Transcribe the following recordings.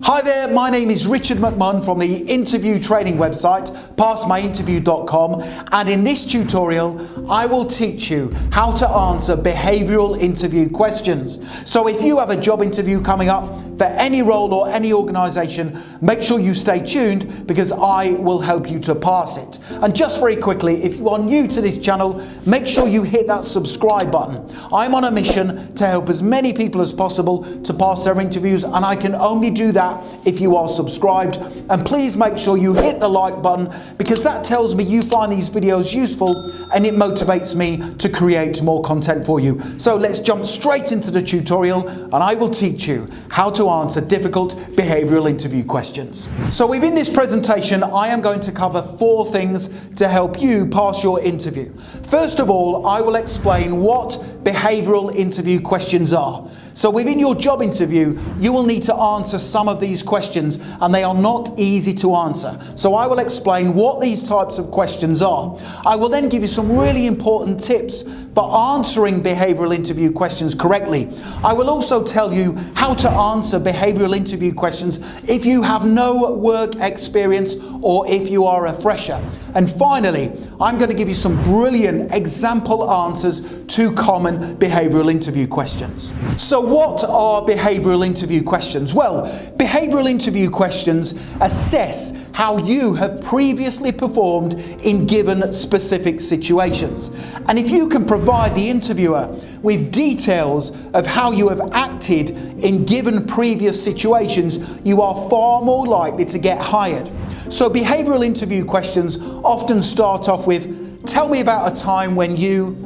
Hi there, my name is Richard McMunn from the interview training website, passmyinterview.com, and in this tutorial I will teach you how to answer behavioural interview questions. So if you have a job interview coming up for any role or any organisation, make sure you stay tuned because I will help you to pass it. And just very quickly, if you are new to this channel, make sure you hit that subscribe button. I'm on a mission to help as many people as possible to pass their interviews, and I can only do that if you are subscribed. And please make sure you hit the like button because that tells me you find these videos useful and it motivates me to create more content for you. So let's jump straight into the tutorial and I will teach you how to answer difficult behavioural interview questions. So within this presentation I am going to cover 4 things to help you pass your interview. First of all, I will explain what behavioural interview questions are. So within your job interview, you will need to answer some of these questions and they are not easy to answer. So I will explain what these types of questions are. I will then give you some really important tips for answering behavioural interview questions correctly. I will also tell you how to answer behavioural interview questions if you have no work experience or if you are a fresher. And finally, I'm going to give you some brilliant example answers to common behavioural interview questions. So what are behavioural interview questions? Well, behavioural interview questions assess how you have previously performed in given specific situations. And if you can provide the interviewer with details of how you have acted in given previous situations, you are far more likely to get hired. So behavioural interview questions often start off with, tell me about a time when you,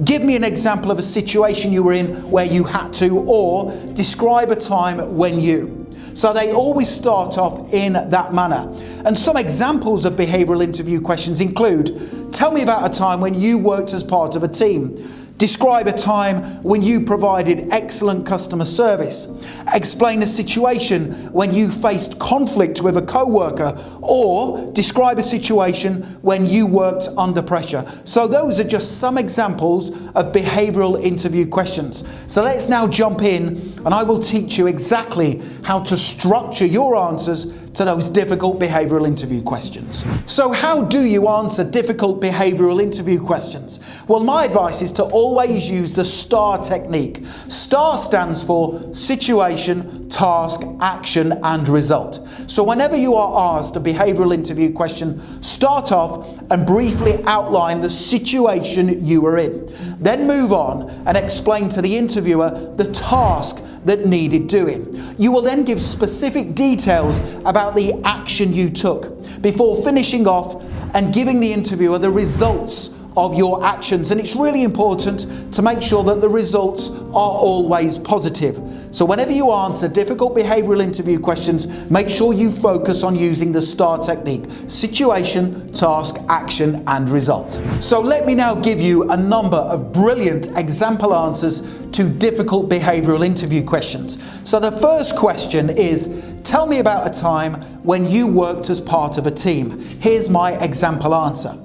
give me an example of a situation you were in where you had to, or describe a time when you. So they always start off in that manner. And some examples of behavioural interview questions include, tell me about a time when you worked as part of a team. Describe a time when you provided excellent customer service. Explain a situation when you faced conflict with a co-worker, or describe a situation when you worked under pressure. So those are just some examples of behavioural interview questions. So let's now jump in and I will teach you exactly how to structure your answers to those difficult behavioural interview questions. So how do you answer difficult behavioural interview questions? Well, my advice is to always use the STAR technique. STAR stands for situation, task, action and result. So whenever you are asked a behavioural interview question, start off and briefly outline the situation you were in. Then move on and explain to the interviewer the task that needed doing. You will then give specific details about the action you took before finishing off and giving the interviewer the results of your actions. And it's really important to make sure that the results are always positive. So whenever you answer difficult behavioural interview questions, make sure you focus on using the STAR technique: situation, task, action and result. So let me now give you a number of brilliant example answers to difficult behavioural interview questions. So the first question is, tell me about a time when you worked as part of a team. Here's my example answer.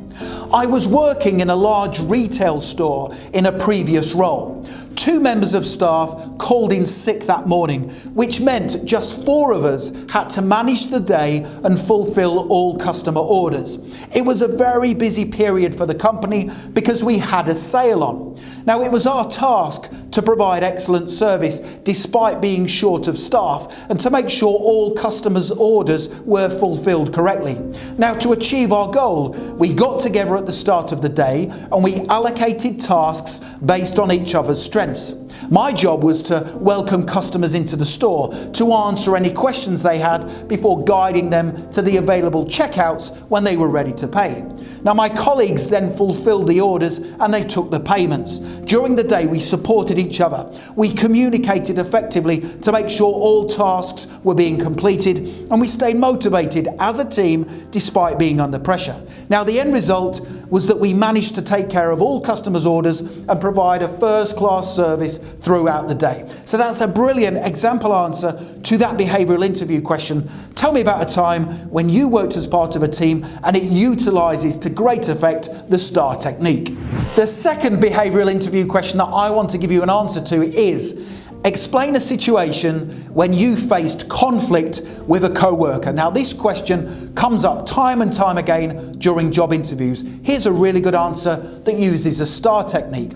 I was working in a large retail store in a previous role. 2 members of staff called in sick that morning, which meant just 4 of us had to manage the day and fulfill all customer orders. It was a very busy period for the company because we had a sale on. Now, it was our task to provide excellent service despite being short of staff and to make sure all customers' orders were fulfilled correctly. Now, to achieve our goal, we got together at the start of the day and we allocated tasks based on each other's strengths. My job was to welcome customers into the store, to answer any questions they had before guiding them to the available checkouts when they were ready to pay. Now, my colleagues then fulfilled the orders and they took the payments. During the day, we supported each other. We communicated effectively to make sure all tasks were being completed, and we stayed motivated as a team despite being under pressure. Now, the end result was that we managed to take care of all customers' orders and provide a first-class service throughout the day. So that's a brilliant example answer to that behavioural interview question. Tell me about a time when you worked as part of a team, and it utilises to great effect the STAR technique. The second behavioural interview question that I want to give you an answer to is, Explain a situation when you faced conflict with a co-worker. Now, this question comes up time and time again during job interviews. Here's a really good answer that uses a STAR technique.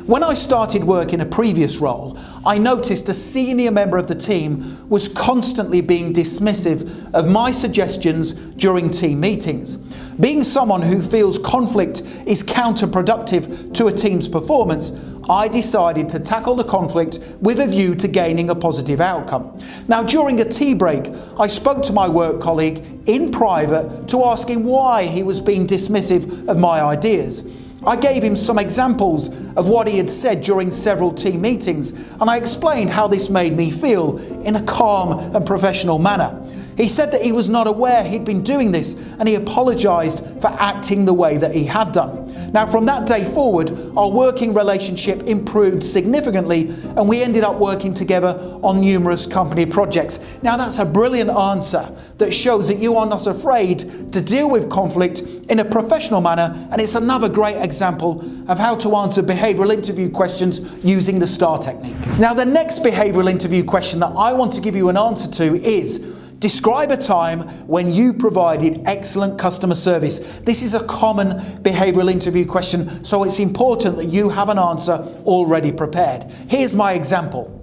When I started work in a previous role, I noticed a senior member of the team was constantly being dismissive of my suggestions during team meetings. Being someone who feels conflict is counterproductive to a team's performance, I decided to tackle the conflict with a view to gaining a positive outcome. Now, during a tea break, I spoke to my work colleague in private to ask him why he was being dismissive of my ideas. I gave him some examples of what he had said during several team meetings, and I explained how this made me feel in a calm and professional manner. He said that he was not aware he'd been doing this, and he apologised for acting the way that he had done. Now, from that day forward, our working relationship improved significantly, and we ended up working together on numerous company projects. Now, that's a brilliant answer that shows that you are not afraid to deal with conflict in a professional manner, and it's another great example of how to answer behavioural interview questions using the STAR technique. Now, the next behavioural interview question that I want to give you an answer to is: describe a time when you provided excellent customer service. This is a common behavioural interview question, so it's important that you have an answer already prepared. Here's my example.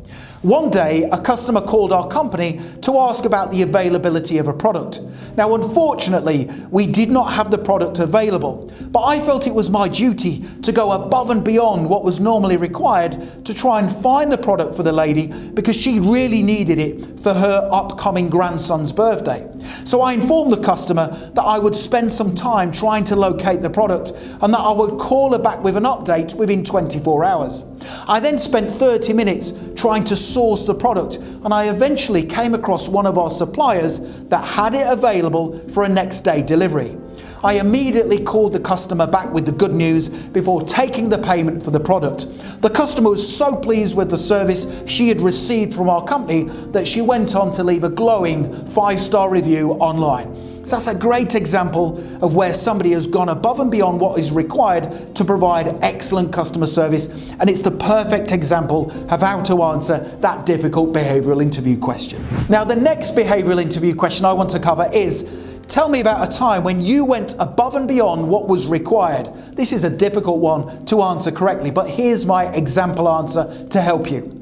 One day, a customer called our company to ask about the availability of a product. Now, unfortunately, we did not have the product available, but I felt it was my duty to go above and beyond what was normally required to try and find the product for the lady because she really needed it for her upcoming grandson's birthday. So I informed the customer that I would spend some time trying to locate the product and that I would call her back with an update within 24 hours. I then spent 30 minutes trying to source the product, and I eventually came across one of our suppliers that had it available for a next day delivery. I immediately called the customer back with the good news before taking the payment for the product. The customer was so pleased with the service she had received from our company that she went on to leave a glowing 5-star review online. So that's a great example of where somebody has gone above and beyond what is required to provide excellent customer service, and it's the perfect example of how to answer that difficult behavioural interview question. Now, the next behavioural interview question I want to cover is: tell me about a time when you went above and beyond what was required. This is a difficult one to answer correctly, but here's my example answer to help you.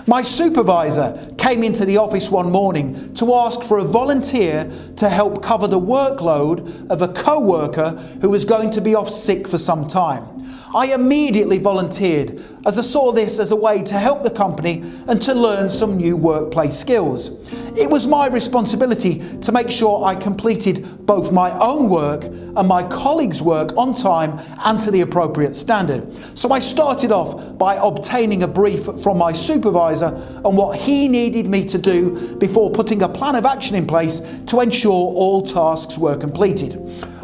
My supervisor came into the office one morning to ask for a volunteer to help cover the workload of a co-worker who was going to be off sick for some time. I immediately volunteered, as I saw this as a way to help the company and to learn some new workplace skills. It was my responsibility to make sure I completed both my own work and my colleagues' work on time and to the appropriate standard. So I started off by obtaining a brief from my supervisor on what he needed me to do before putting a plan of action in place to ensure all tasks were completed.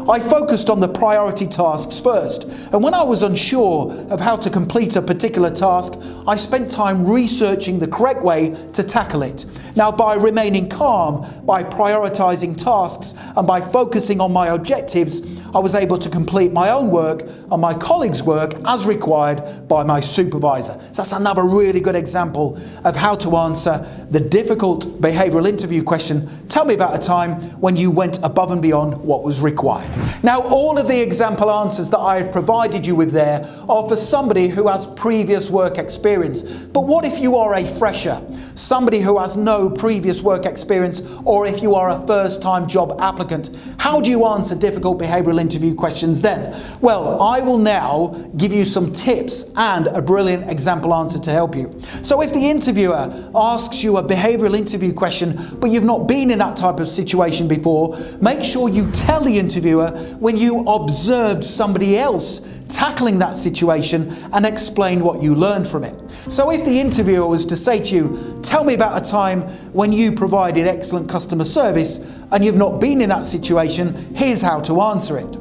I focused on the priority tasks first, and when I was unsure of how to complete a particular task, I spent time researching the correct way to tackle it. Now, by remaining calm, by prioritizing tasks, and by focusing on my objectives, I was able to complete my own work and my colleagues' work as required by my supervisor. So that's another really good example of how to answer the difficult behavioural interview question: tell me about a time when you went above and beyond what was required. Now, all of the example answers that I have provided you with there are for somebody who has previous work experience. But what if you are a fresher, somebody who has no previous work experience, or if you are a first-time job applicant? How do you answer difficult behavioural interview questions then? Well, I will now give you some tips and a brilliant example answer to help you. So if the interviewer asks you a behavioural interview question, but you've not been in that type of situation before, make sure you tell the interviewer when you observed somebody else tackling that situation and explain what you learned from it. So if the interviewer was to say to you, tell me about a time when you provided excellent customer service, and you've not been in that situation, here's how to answer it.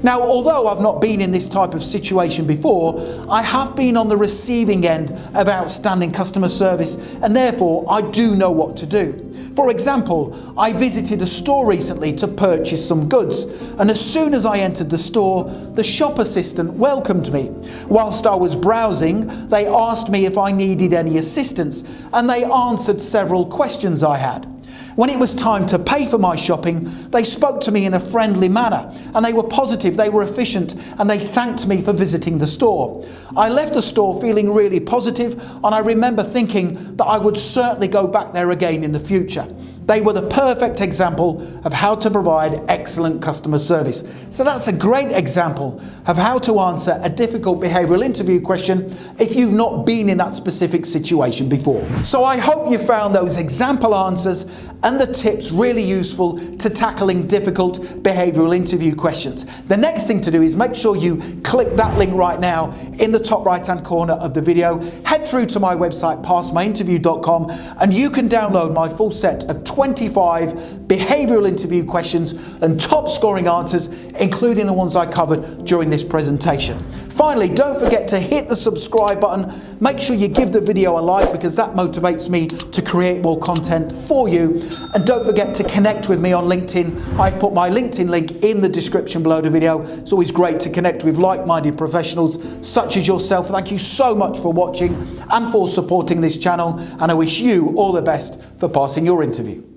Now, although I've not been in this type of situation before, I have been on the receiving end of outstanding customer service, and therefore I do know what to do. For example, I visited a store recently to purchase some goods, and as soon as I entered the store, the shop assistant welcomed me. Whilst I was browsing, they asked me if I needed any assistance, and they answered several questions I had. When it was time to pay for my shopping, they spoke to me in a friendly manner, and they were positive, they were efficient, and they thanked me for visiting the store. I left the store feeling really positive, and I remember thinking that I would certainly go back there again in the future. They were the perfect example of how to provide excellent customer service. So that's a great example of how to answer a difficult behavioural interview question if you've not been in that specific situation before. So I hope you found those example answers and the tips really useful to tackling difficult behavioural interview questions. The next thing to do is make sure you click that link right now in the top right hand corner of the video. Head through to my website passmyinterview.com and you can download my full set of 25 behavioural interview questions and top scoring answers, including the ones I covered during this presentation. Finally, don't forget to hit the subscribe button. Make sure you give the video a like because that motivates me to create more content for you. And don't forget to connect with me on LinkedIn. I've put my LinkedIn link in the description below the video. It's always great to connect with like-minded professionals such as yourself. Thank you so much for watching and for supporting this channel. And I wish you all the best for passing your interview.